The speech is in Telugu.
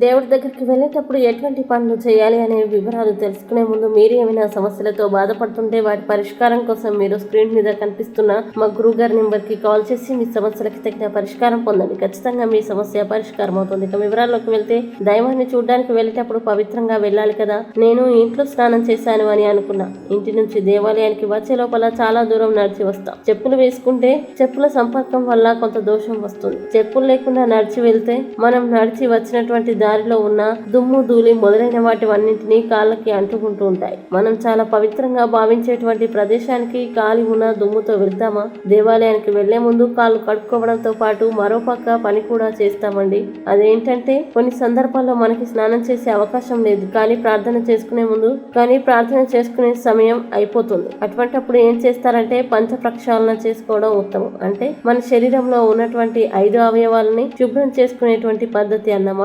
దేవుడి దగ్గరికి వెళ్ళేటప్పుడు ఎటువంటి పనులు చేయాలి అనే వివరాలు తెలుసుకునే ముందు మీరు ఏమైనా సమస్యలతో బాధపడుతుంటే వాటి పరిష్కారం కోసం మీరు స్క్రీన్ మీద కనిపిస్తున్న మా గురువు గారి నెంబర్కి కాల్ చేసి మీ సమస్యలకి తగిన పరిష్కారం పొందండి. ఖచ్చితంగా మీ సమస్య పరిష్కారం అవుతుంది. ఇక వివరాల్లోకి వెళ్తే, దైవాన్ని చూడడానికి వెళ్ళేటప్పుడు పవిత్రంగా వెళ్ళాలి కదా. నేను ఇంట్లో స్నానం చేశాను అని అనుకున్నా. ఇంటి నుంచి దేవాలయానికి వచ్చే లోపల చాలా దూరం నడిచి వస్తాం. చెప్పులు వేసుకుంటే చెప్పుల సంపర్కం వల్ల కొంత దోషం వస్తుంది. చెప్పులు లేకుండా నడిచి వెళ్తే మనం నడిచి వచ్చినటువంటి దారిలో ఉన్న దుమ్ము ధూళి మొదలైన వాటివన్నింటినీ కాళ్ళకి అంటుకుంటూ ఉంటాయి. మనం చాలా పవిత్రంగా భావించేటువంటి ప్రదేశానికి కాలి ఉన్న దుమ్ముతో వెళ్తామా? దేవాలయానికి వెళ్లే ముందు కాళ్ళు కడుక్కోవడంతో పాటు మరోపక్క పని కూడా చేస్తామండి. అదేంటంటే, కొన్ని సందర్భాల్లో మనకి స్నానం చేసే అవకాశం లేదు, కానీ ప్రార్థన చేసుకునే సమయం అయిపోతుంది. అటువంటప్పుడు ఏం చేస్తారంటే, పంచ ప్రక్షాళన చేసుకోవడం ఉత్తమం. అంటే మన శరీరంలో ఉన్నటువంటి 5 అవయవాలని శుభ్రం చేసుకునేటువంటి పద్ధతి అన్నమాట.